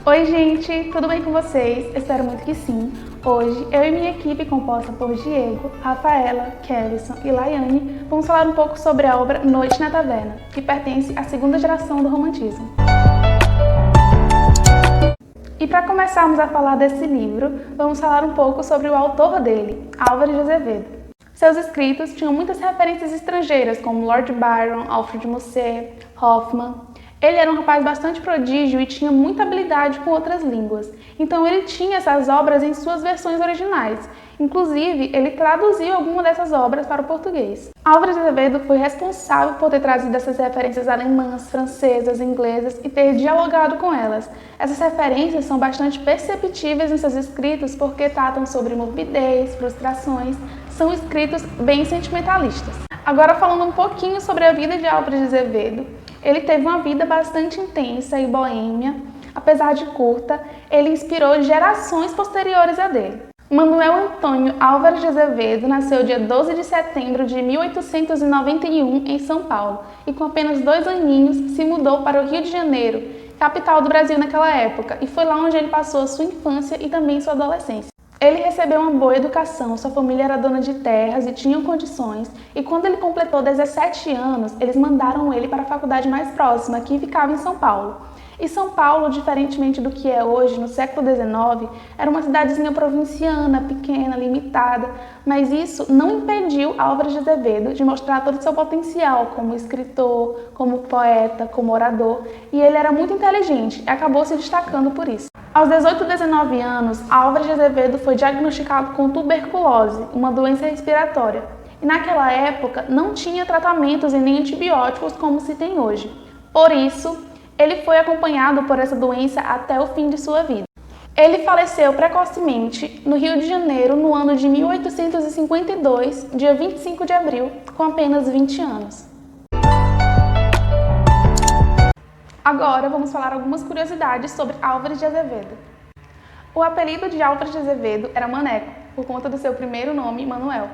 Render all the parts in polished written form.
Oi gente, tudo bem com vocês? Espero muito que sim. Hoje, eu e minha equipe, composta por Diego, Rafaela, Kellyson e Laiane, vamos falar um pouco sobre a obra Noite na Taverna, que pertence à segunda geração do romantismo. E para começarmos a falar desse livro, vamos falar um pouco sobre o autor dele, Álvares de Azevedo. Seus escritos tinham muitas referências estrangeiras, como Lord Byron, Alfred Musset, Hoffmann. Ele era um rapaz bastante prodígio e tinha muita habilidade com outras línguas, então ele tinha essas obras em suas versões originais. Inclusive, ele traduziu algumas dessas obras para o português. Álvares de Azevedo foi responsável por ter trazido essas referências alemãs, francesas, inglesas e ter dialogado com elas. Essas referências são bastante perceptíveis em seus escritos porque tratam sobre morbidez, frustrações, são escritos bem sentimentalistas. Agora falando um pouquinho sobre a vida de Álvares de Azevedo, ele teve uma vida bastante intensa e boêmia. Apesar de curta, ele inspirou gerações posteriores a dele. Manuel Antônio Álvares de Azevedo nasceu dia 12 de setembro de 1891 em São Paulo e com apenas 2 aninhos se mudou para o Rio de Janeiro, capital do Brasil naquela época, e foi lá onde ele passou a sua infância e também sua adolescência. Ele recebeu uma boa educação, sua família era dona de terras e tinham condições, e quando ele completou 17 anos, eles mandaram ele para a faculdade mais próxima, que ficava em São Paulo. E São Paulo, diferentemente do que é hoje, no século XIX, era uma cidadezinha provinciana, pequena, limitada, mas isso não impediu Álvares de Azevedo de mostrar todo o seu potencial como escritor, como poeta, como orador, e ele era muito inteligente e acabou se destacando por isso. Aos 18 e 19 anos, Álvares de Azevedo foi diagnosticado com tuberculose, uma doença respiratória, e naquela época não tinha tratamentos e nem antibióticos como se tem hoje. Por isso, ele foi acompanhado por essa doença até o fim de sua vida. Ele faleceu precocemente no Rio de Janeiro no ano de 1852, dia 25 de abril, com apenas 20 anos. Agora vamos falar algumas curiosidades sobre Álvares de Azevedo. O apelido de Álvares de Azevedo era Maneco, por conta do seu primeiro nome, Manuel.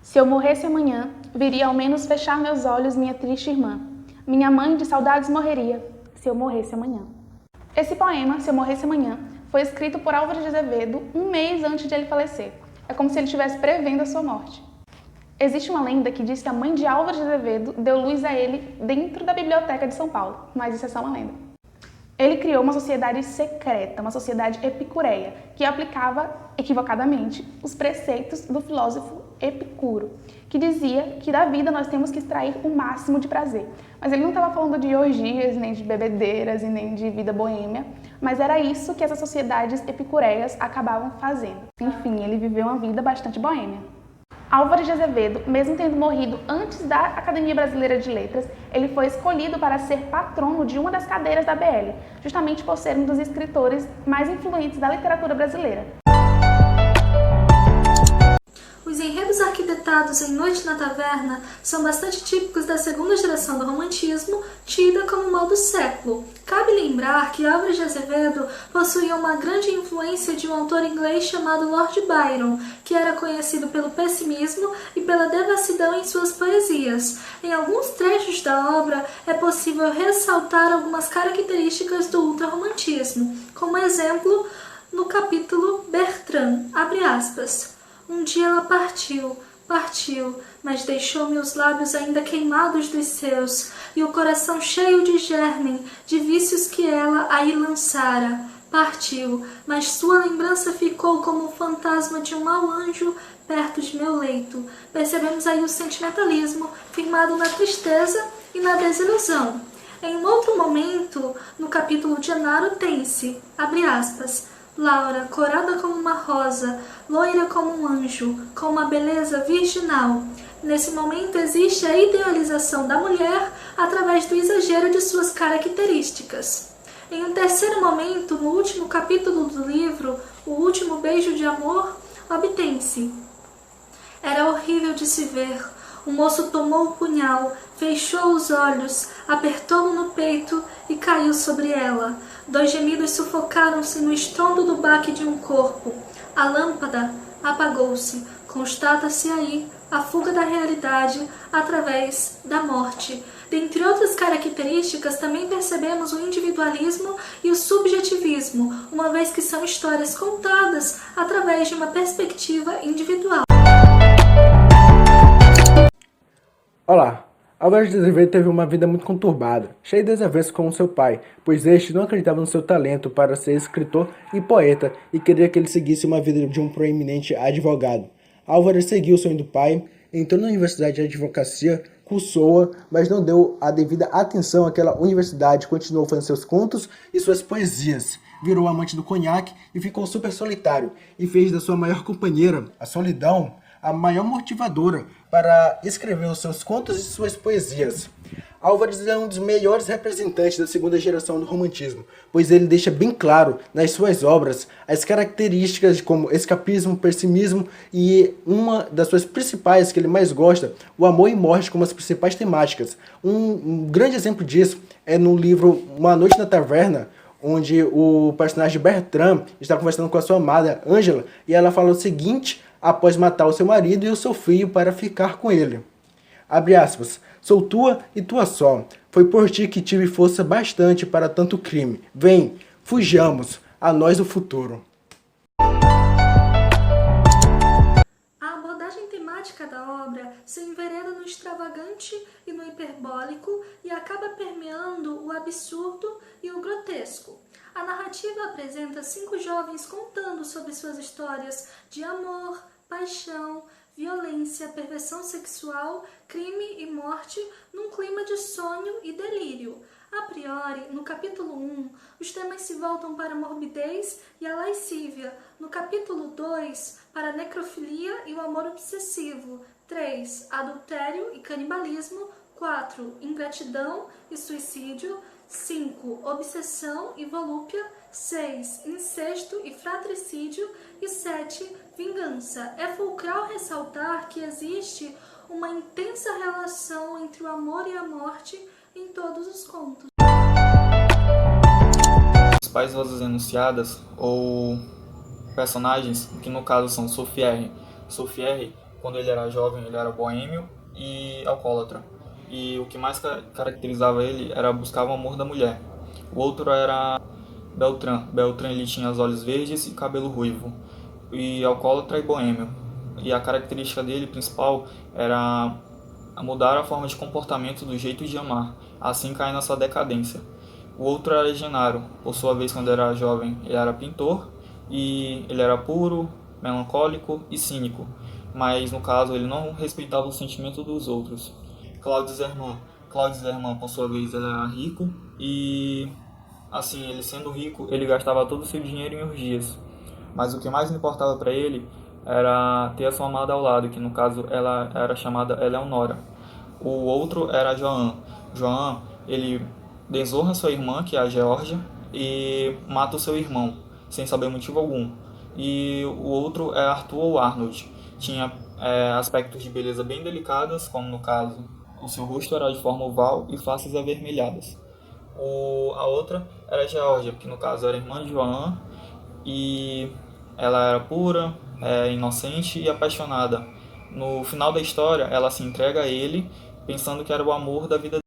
Se eu morresse amanhã, viria ao menos fechar meus olhos minha triste irmã. Minha mãe de saudades morreria, se eu morresse amanhã. Esse poema, Se Eu Morresse Amanhã, foi escrito por Álvares de Azevedo um mês antes de ele falecer. É como se ele estivesse prevendo a sua morte. Existe uma lenda que diz que a mãe de Álvares de Azevedo deu luz a ele dentro da biblioteca de São Paulo, mas isso é só uma lenda. Ele criou uma sociedade secreta, uma sociedade epicureia, que aplicava, equivocadamente, os preceitos do filósofo Epicuro, que dizia que da vida nós temos que extrair o máximo de prazer. Mas ele não estava falando de orgias, nem de bebedeiras e nem de vida boêmia, mas era isso que essas sociedades epicureias acabavam fazendo. Enfim, ele viveu uma vida bastante boêmia. Álvares de Azevedo, mesmo tendo morrido antes da Academia Brasileira de Letras, ele foi escolhido para ser patrono de uma das cadeiras da BL, justamente por ser um dos escritores mais influentes da literatura brasileira. Os enredos arquitetados em Noite na Taverna são bastante típicos da segunda geração do romantismo, tida como mal do século. Cabe lembrar que Álvares de Azevedo possuía uma grande influência de um autor inglês chamado Lord Byron, que era conhecido pelo pessimismo e pela devassidão em suas poesias. Em alguns trechos da obra é possível ressaltar algumas características do ultrarromantismo, como exemplo no capítulo Bertrand, abre aspas. Um dia ela partiu, mas deixou-me os lábios ainda queimados dos seus, e o coração cheio de germen, de vícios que ela aí lançara. Partiu, mas sua lembrança ficou como o fantasma de um mau anjo perto de meu leito. Percebemos aí o sentimentalismo, firmado na tristeza e na desilusão. Em um outro momento, no capítulo de Anaro, tem-se, abre aspas, Laura, corada como uma rosa, loira como um anjo, com uma beleza virginal. Nesse momento existe a idealização da mulher através do exagero de suas características. Em um terceiro momento, no último capítulo do livro, O Último Beijo de Amor, obtém-se. Era horrível de se ver. O moço tomou o punhal, fechou os olhos, apertou-o no peito e caiu sobre ela. 2 gemidos sufocaram-se no estrondo do baque de um corpo. A lâmpada apagou-se. Constata-se aí a fuga da realidade através da morte. Dentre outras características, também percebemos o individualismo e o subjetivismo. mesmo, uma vez que são histórias contadas através de uma perspectiva individual. Olá! Álvares de Azevedo teve uma vida muito conturbada, cheia de desavenças com seu pai, pois este não acreditava no seu talento para ser escritor e poeta e queria que ele seguisse uma vida de um proeminente advogado. Álvares seguiu o sonho do pai, entrou na Universidade de Advocacia, cursou-a, mas não deu a devida atenção àquela universidade, continuou fazendo seus contos e suas poesias. Virou amante do conhaque e ficou super solitário, e fez da sua maior companheira, a solidão, a maior motivadora para escrever os seus contos e suas poesias. Álvares é um dos melhores representantes da segunda geração do romantismo, pois ele deixa bem claro nas suas obras as características como escapismo, pessimismo e uma das suas principais que ele mais gosta, o amor e morte como as principais temáticas. Um grande exemplo disso é no livro Uma Noite na Taverna, onde o personagem Bertrand está conversando com a sua amada, Angela, e ela fala o seguinte após matar o seu marido e o seu filho para ficar com ele. Abre aspas. Sou tua e tua só. Foi por ti que tive força bastante para tanto crime. Vem, fujamos, a nós o futuro. A abordagem temática da obra se envereda no extravagante e no hiperbólico e acaba permeando o absurdo e o grotesco. A narrativa apresenta 5 jovens contando sobre suas histórias de amor, paixão, violência, perversão sexual, crime e morte num clima de sonho e delírio. A priori, no capítulo 1, os temas se voltam para a morbidez e a lascívia. No capítulo 2, para a necrofilia e o amor obsessivo. 3, adultério e canibalismo. 4, ingratidão e suicídio. 5, obsessão e volúpia. 6, incesto e fratricídio. E 7, vingança. É fulcral ressaltar que existe uma intensa relação entre o amor e a morte em todos os contos. Os pais vozes enunciadas, ou personagens, que no caso são Saufierre. Saufierre, quando ele era jovem, ele era boêmio e alcoólatra. E o que mais caracterizava ele era buscar o amor da mulher. O outro era Beltrand. Beltrand ele tinha os olhos verdes e cabelo ruivo. E alcoólatra e boêmio. E a característica dele principal era mudar a forma de comportamento do jeito de amar, assim cai na sua decadência. O outro era Genaro. Por sua vez, quando era jovem, ele era pintor e ele era puro, melancólico e cínico. Mas no caso, ele não respeitava o sentimento dos outros. Claude Zerman. Claude Zerman, por sua vez, ele era rico e, assim, ele sendo rico, ele gastava todo o seu dinheiro em orgias. Mas o que mais importava para ele era ter a sua amada ao lado, que no caso ela era chamada Eleonora. O outro era Joan. Joan, ele desonra sua irmã, que é a Geórgia, e mata o seu irmão, sem saber motivo algum. E o outro é Arthur ou Arnold. Tinha aspectos de beleza bem delicadas, como no caso o seu rosto era de forma oval e faces avermelhadas. A outra era Geórgia, que no caso era irmã de Joan, e ela era pura, inocente e apaixonada. No final da história, ela se entrega a ele, pensando que era o amor da vida dele.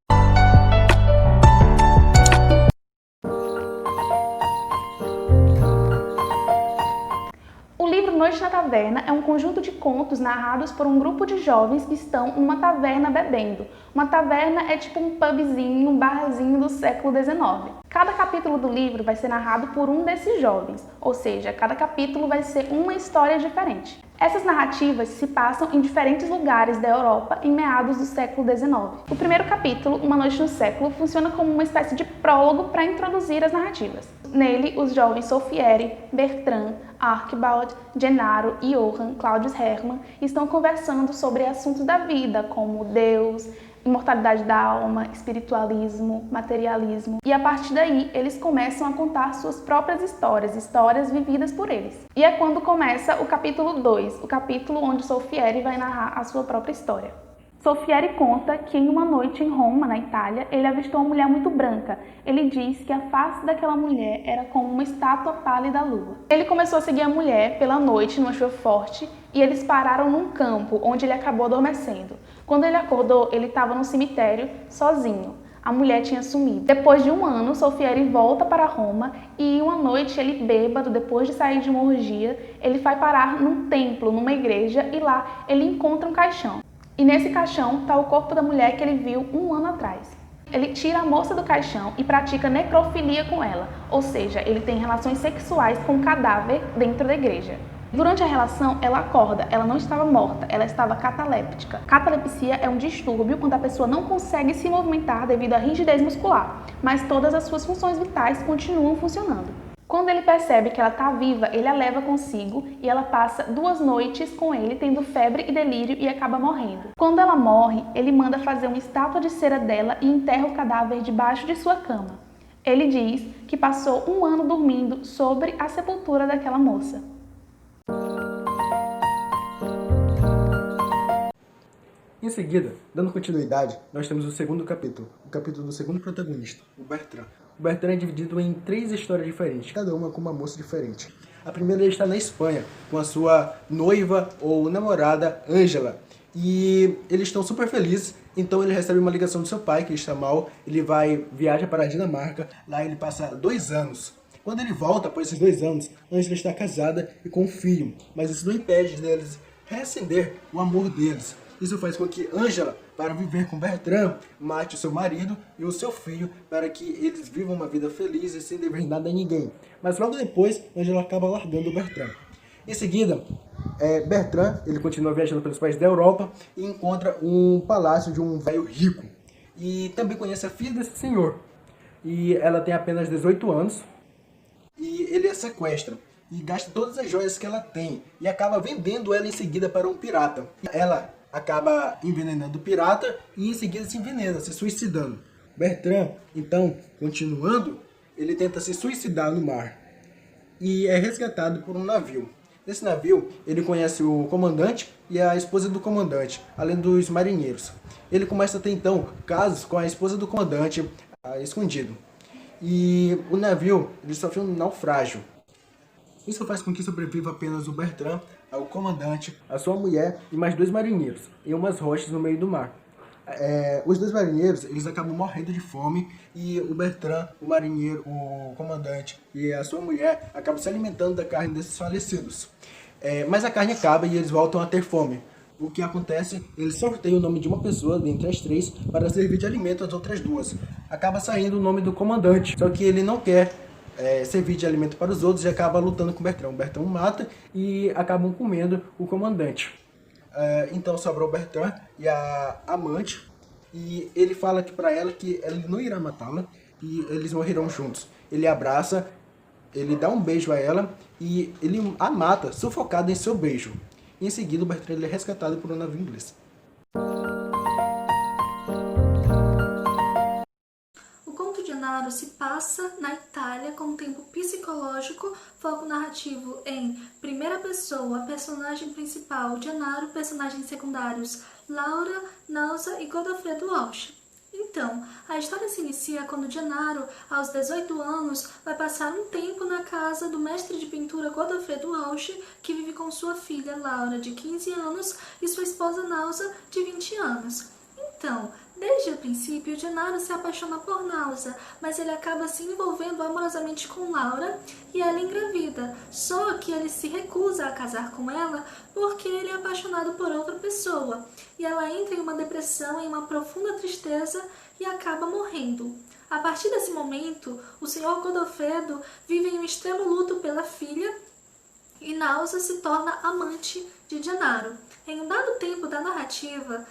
O livro Noite na Taverna é um conjunto de contos narrados por um grupo de jovens que estão numa taverna bebendo. Uma taverna é tipo um pubzinho, um barzinho do século XIX. Cada capítulo do livro vai ser narrado por um desses jovens, ou seja, cada capítulo vai ser uma história diferente. Essas narrativas se passam em diferentes lugares da Europa em meados do século XIX. O primeiro capítulo, Uma Noite no Século, funciona como uma espécie de prólogo para introduzir as narrativas. Nele, os jovens Saufierre, Bertrand, Archibald, Genaro e Johann Claudius Hermann estão conversando sobre assuntos da vida, como Deus, imortalidade da alma, espiritualismo, materialismo. E a partir daí, eles começam a contar suas próprias histórias vividas por eles. E é quando começa o capítulo 2, o capítulo onde Saufierre vai narrar a sua própria história. Saufierre conta que em uma noite em Roma, na Itália, ele avistou uma mulher muito branca. Ele diz que a face daquela mulher era como uma estátua pálida à lua. Ele começou a seguir a mulher pela noite, numa chuva forte, e eles pararam num campo, onde ele acabou adormecendo. Quando ele acordou, ele estava no cemitério, sozinho. A mulher tinha sumido. Depois de um ano, Solfieri volta para Roma e uma noite ele bêbado, depois de sair de uma orgia, ele vai parar num templo, numa igreja, e lá ele encontra um caixão. E nesse caixão está o corpo da mulher que ele viu um ano atrás. Ele tira a moça do caixão e pratica necrofilia com ela, ou seja, ele tem relações sexuais com o cadáver dentro da igreja. Durante a relação, ela acorda, ela não estava morta, ela estava cataléptica. Catalepsia é um distúrbio quando a pessoa não consegue se movimentar devido à rigidez muscular, mas todas as suas funções vitais continuam funcionando. Quando ele percebe que ela está viva, ele a leva consigo e ela passa 2 noites com ele, tendo febre e delírio, e acaba morrendo. Quando ela morre, ele manda fazer uma estátua de cera dela e enterra o cadáver debaixo de sua cama. Ele diz que passou 1 ano dormindo sobre a sepultura daquela moça. Em seguida, dando continuidade, nós temos o segundo capítulo, o capítulo do segundo protagonista, o Bertrand. O Bertrand é dividido em 3 histórias diferentes, cada uma com uma moça diferente. A primeira, ele está na Espanha, com a sua noiva ou namorada, Ângela. E eles estão super felizes, então ele recebe uma ligação do seu pai, que está mal. Ele viaja para a Dinamarca, lá ele passa 2 anos. Quando ele volta, após esses 2 anos, Ângela está casada e com um filho. Mas isso não impede deles reacender o amor deles. Isso faz com que Ângela, para viver com Bertrand, mate o seu marido e o seu filho para que eles vivam uma vida feliz e sem dever nada a ninguém. Mas logo depois, Ângela acaba largando o Bertrand. Em seguida, Bertrand ele continua viajando pelos países da Europa e encontra um palácio de um velho rico. E também conhece a filha desse senhor. E ela tem apenas 18 anos. E ele a sequestra e gasta todas as joias que ela tem e acaba vendendo ela em seguida para um pirata. Ela acaba envenenando o pirata e em seguida se envenena, se suicidando. Bertrand, então, continuando, ele tenta se suicidar no mar e é resgatado por um navio. Nesse navio, ele conhece o comandante e a esposa do comandante, além dos marinheiros. Ele começa a ter, então, casos com a esposa do comandante escondido. E o navio ele sofre um naufrágio. Isso faz com que sobreviva apenas o Bertrand, o comandante, a sua mulher e mais 2 marinheiros, em umas rochas no meio do mar. Os 2 marinheiros eles acabam morrendo de fome e o Bertrand, o marinheiro, o comandante e a sua mulher acabam se alimentando da carne desses falecidos. Mas a carne acaba e eles voltam a ter fome. O que acontece? Eles sorteiam o nome de uma pessoa dentre as 3 para servir de alimento às outras 2. Acaba saindo o nome do comandante, só que ele não quer servir de alimento para os outros e acaba lutando com o Bertrand. O Bertrand mata e acabam comendo o comandante. Então sobrou o Bertrand e a amante, e ele fala para ela que ele não irá matá-la e eles morrerão juntos. Ele abraça, ele dá um beijo a ela e ele a mata, sufocado em seu beijo. Em seguida, o Bertrand é resgatado por um navio inglês. O conto de Gennaro se passa na Itália com um tempo psicológico, foco narrativo em primeira pessoa, personagem principal Gennaro, personagens secundários Laura, Náusea e Godofredo Walsh. Então, a história se inicia quando Gennaro, aos 18 anos, vai passar um tempo na casa do mestre de pintura Godofredo Walsh, que vive com sua filha Laura, de 15 anos, e sua esposa Náusea, de 20 anos. Então, desde o princípio, Gennaro se apaixona por Náusea, mas ele acaba se envolvendo amorosamente com Laura e ela engravida. Só que ele se recusa a casar com ela porque ele é apaixonado por outra pessoa. E ela entra em uma depressão, em uma profunda tristeza e acaba morrendo. A partir desse momento, o senhor Godofredo vive em um extremo luto pela filha e Náusea se torna amante de Gennaro. Em um dado tempo da narrativa,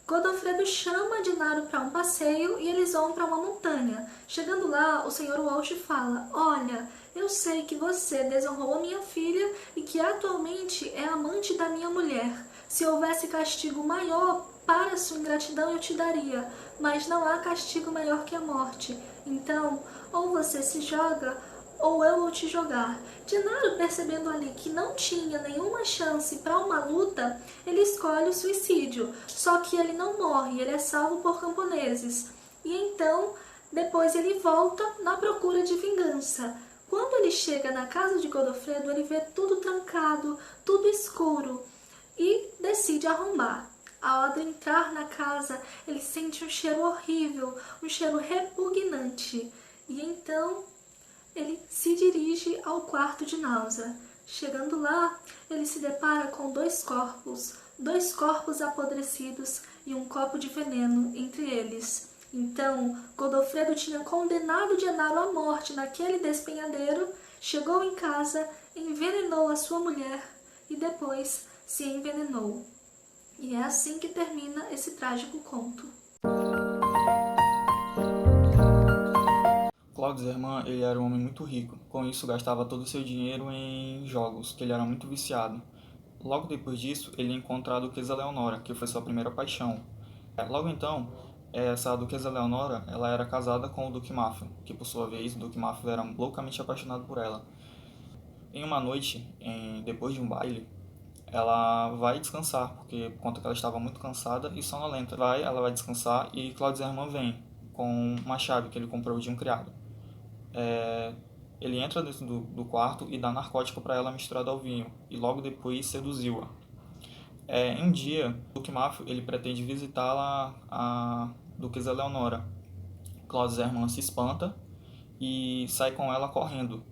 Godofredo chama Gennaro para um passeio e eles vão para uma montanha. Chegando lá, o senhor Walsh fala: "Olha, eu sei que você desonrou a minha filha e que atualmente é amante da minha mulher. Se houvesse castigo maior para sua ingratidão, eu te daria, mas não há castigo maior que a morte. Então, ou você se joga, ou eu vou te jogar." Gennaro, percebendo ali que não tinha nenhuma chance para uma luta, ele escolhe o suicídio. Só que ele não morre, ele é salvo por camponeses. E então, depois ele volta na procura de vingança. Quando ele chega na casa de Godofredo, ele vê tudo trancado, tudo escuro, e decide arrombar. Ao entrar na casa, ele sente um cheiro horrível, um cheiro repugnante. E então ele se dirige ao quarto de Náusea. Chegando lá, ele se depara com dois corpos apodrecidos e um copo de veneno entre eles. Então, Godofredo tinha condenado Genaro à morte naquele despenhadeiro, chegou em casa, envenenou a sua mulher e depois se envenenou. E é assim que termina esse trágico conto. Claude Zerman, ele era um homem muito rico. Com isso, gastava todo o seu dinheiro em jogos, que ele era muito viciado. Logo depois disso, ele é encontra a Duquesa Leonora, que foi sua primeira paixão. Logo então, essa Duquesa Leonora, ela era casada com o Duque Mafio, que por sua vez, o Duque Mafio era loucamente apaixonado por ela. Em uma noite, depois de um baile, ela vai descansar, porque por conta que ela estava muito cansada e sonolenta. Ela vai descansar e Claude Zerman vem com uma chave que ele comprou de um criado. Ele entra dentro do quarto e dá narcótico para ela misturado ao vinho, e logo depois seduziu-a. Em um dia, o Duque Mafio ele pretende visitá-la, a Duquesa Leonora. Claude Zerman se espanta e sai com ela correndo.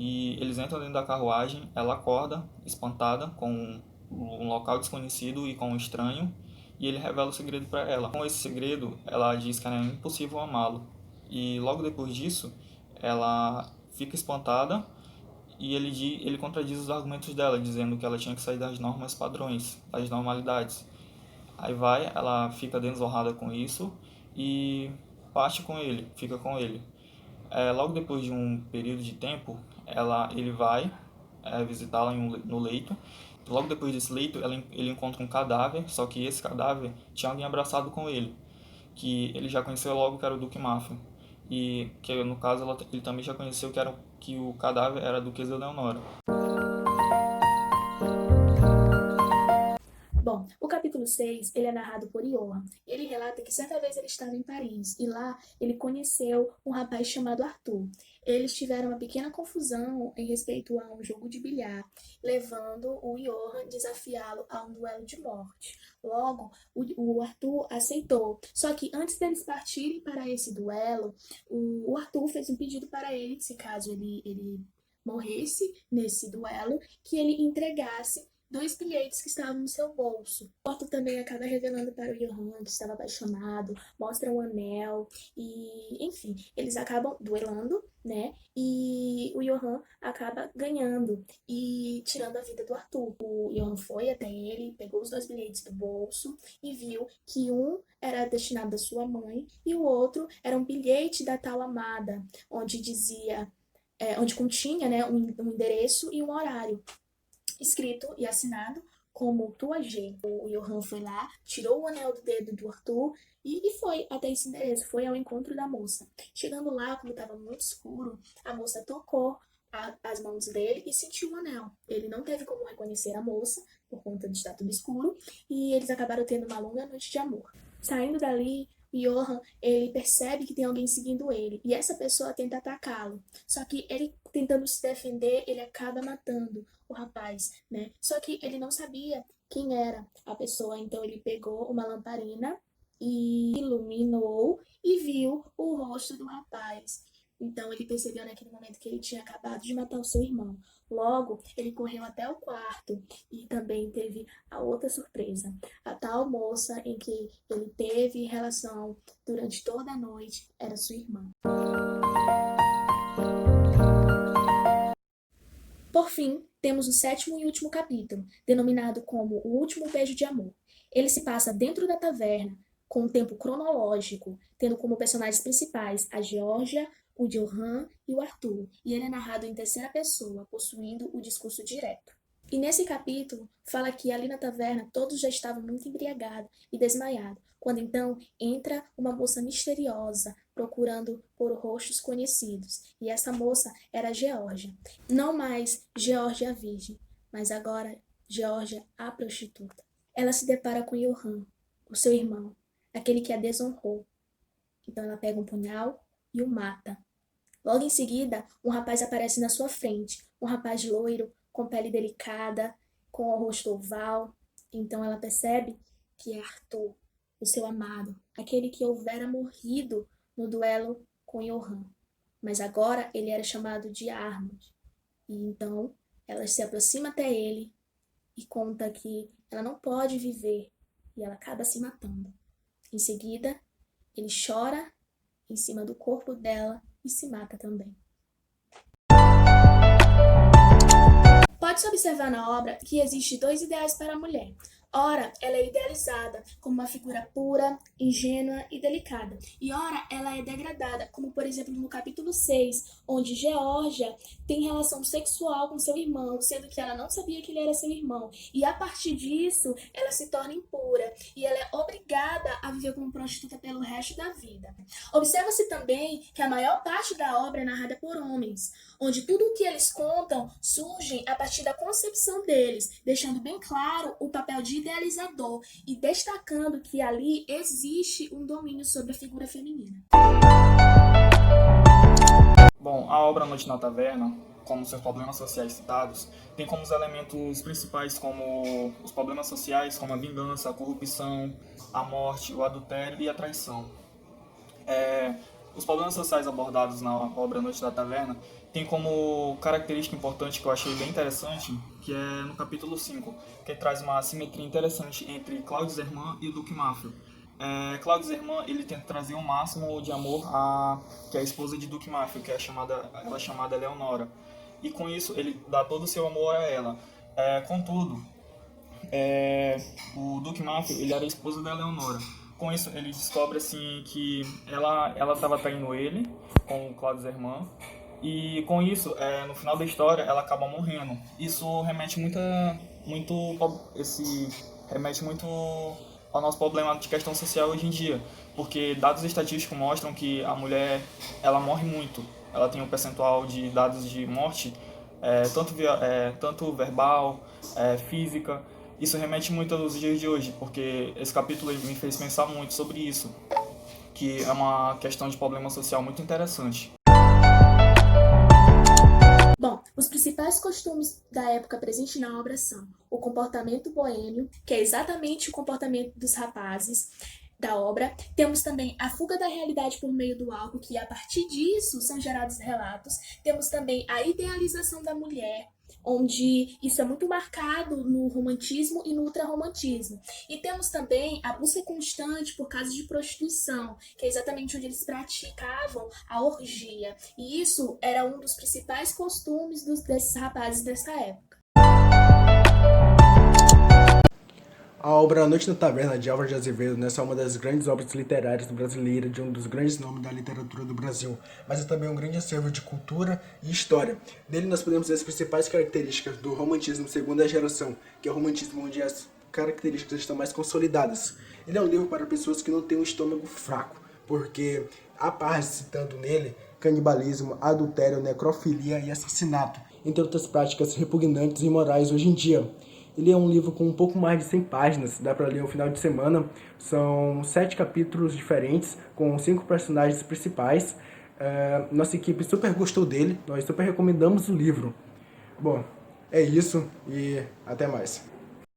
E eles entram dentro da carruagem, ela acorda, espantada, com um local desconhecido e com um estranho, e ele revela o segredo para ela. Com esse segredo, ela diz que era impossível amá-lo. E logo depois disso, ela fica espantada e ele contradiz os argumentos dela, dizendo que ela tinha que sair das normas padrões, das normalidades. Aí ela fica desonrada com isso e parte com ele, fica com ele. Logo depois de um período de tempo, ele vai visitá-la no leito. Logo depois desse leito, ele encontra um cadáver, só que esse cadáver tinha alguém abraçado com ele, que ele já conheceu logo que era o Duque Mafio. E que no caso ele também já conheceu que o cadáver era a Duquesa Leonora. Bom, o capítulo 6, ele é narrado por Johann. Ele relata que certa vez ele estava em Paris e lá ele conheceu um rapaz chamado Arthur. Eles tiveram uma pequena confusão em respeito a um jogo de bilhar, levando o Johann a desafiá-lo a um duelo de morte. Logo, o Arthur aceitou. Só que antes deles partirem para esse duelo, o Arthur fez um pedido para ele, se caso ele morresse nesse duelo, que ele entregasse 2 bilhetes que estavam no seu bolso. O Arthur também acaba revelando para o Johann que estava apaixonado, mostra um anel e, enfim, eles acabam duelando, né? E o Johann acaba ganhando e tirando a vida do Arthur. O Johann foi até ele, pegou os 2 bilhetes do bolso e viu que um era destinado à sua mãe e o outro era um bilhete da tal amada, onde dizia, onde continha, né, um endereço e um horário, escrito e assinado como Tua G. O Johann foi lá, tirou o anel do dedo do Arthur e foi até esse endereço, foi ao encontro da moça. Chegando lá, como estava muito escuro, a moça tocou as mãos dele e sentiu o anel. Ele não teve como reconhecer a moça, por conta de estar tudo escuro, e eles acabaram tendo uma longa noite de amor. Saindo dali, Johann, ele percebe que tem alguém seguindo ele, e essa pessoa tenta atacá-lo. Só que ele, tentando se defender, ele acaba matando o rapaz, né? Só que ele não sabia quem era a pessoa, então ele pegou uma lamparina e iluminou e viu o rosto do rapaz. Então ele percebeu naquele momento que ele tinha acabado de matar o seu irmão. Logo, ele correu até o quarto e também teve a outra surpresa. A tal moça em que ele teve relação durante toda a noite era sua irmã. Por fim, temos o 7º e último capítulo, denominado como O Último Beijo de Amor. Ele se passa dentro da taverna, com um tempo cronológico, tendo como personagens principais a Georgia, o Johann e o Arthur, e ele é narrado em terceira pessoa, possuindo o discurso direto. E nesse capítulo, fala que ali na taverna todos já estavam muito embriagados e desmaiados, quando então entra uma moça misteriosa, procurando por rostos conhecidos, e essa moça era Georgia. Não mais Georgia a virgem, mas agora Georgia a prostituta. Ela se depara com Johann, o seu irmão, aquele que a desonrou. Então ela pega um punhal e o mata. Logo em seguida, um rapaz aparece na sua frente, um rapaz loiro, com pele delicada, com o rosto oval. Então ela percebe que é Arthur, o seu amado, aquele que houvera morrido no duelo com Johan. Mas agora ele era chamado de Armand. E então ela se aproxima até ele e conta que ela não pode viver e ela acaba se matando. Em seguida, ele chora em cima do corpo dela e se mata também. Pode-se observar na obra que existem dois ideais para a mulher. Ora, ela é idealizada como uma figura pura, ingênua e delicada. E ora, ela é degradada, como por exemplo no capítulo 6, onde Georgia tem relação sexual com seu irmão, sendo que ela não sabia que ele era seu irmão. E a partir disso, ela se torna impura e ela é obrigada a viver como prostituta pelo resto da vida. Observa-se também que a maior parte da obra é narrada por homens, onde tudo o que eles contam surge a partir da concepção deles, deixando bem claro o papel de idealizador e destacando que ali existe um domínio sobre a figura feminina. Bom, a obra Noite na Taverna, como seus problemas sociais citados, tem como os elementos principais como os problemas sociais, como a vingança, a corrupção, a morte, o adultério e a traição. Os problemas sociais abordados na obra Noite da Taverna tem como característica importante que eu achei bem interessante, que é no capítulo 5, que traz uma simetria interessante entre Claude Zerman e o Duque Mafio. Claude Zerman, ele tenta trazer o máximo de amor que é a esposa de Duque Mafio, que ela é chamada Leonora. E com isso, ele dá todo o seu amor a ela. Contudo, o Duque Mafio, ele era a esposa da Leonora. Com isso, ele descobre assim, que ela estava traindo ele com o Claude Zerman. E com isso, no final da história, ela acaba morrendo. Isso remete muito ao nosso problema de questão social hoje em dia, porque dados estatísticos mostram que a mulher ela morre muito. Ela tem um percentual de dados de morte, tanto verbal, física. Isso remete muito aos dias de hoje, porque esse capítulo me fez pensar muito sobre isso, que é uma questão de problema social muito interessante. Bom, os principais costumes da época presente na obra são o comportamento boêmio, que é exatamente o comportamento dos rapazes da obra. Temos também a fuga da realidade por meio do álcool, que a partir disso são gerados relatos. Temos também a idealização da mulher, onde isso é muito marcado no romantismo e no ultrarromantismo. E temos também a busca constante por casos de prostituição, que é exatamente onde eles praticavam a orgia. E isso era um dos principais costumes desses rapazes dessa época. A obra A Noite na Taverna, de Álvares de Azevedo, é uma das grandes obras literárias brasileiras, de um dos grandes nomes da literatura do Brasil, mas é também um grande acervo de cultura e história. Nele nós podemos ver as principais características do romantismo segunda geração, que é o romantismo onde as características estão mais consolidadas. Ele é um livro para pessoas que não têm um estômago fraco, porque há partes citando nele canibalismo, adultério, necrofilia e assassinato, entre outras práticas repugnantes e imorais hoje em dia. Ele é um livro com um pouco mais de 100 páginas, dá para ler no final de semana. São 7 capítulos diferentes, com 5 personagens principais. Nossa equipe super gostou dele, nós super recomendamos o livro. Bom, é isso e até mais.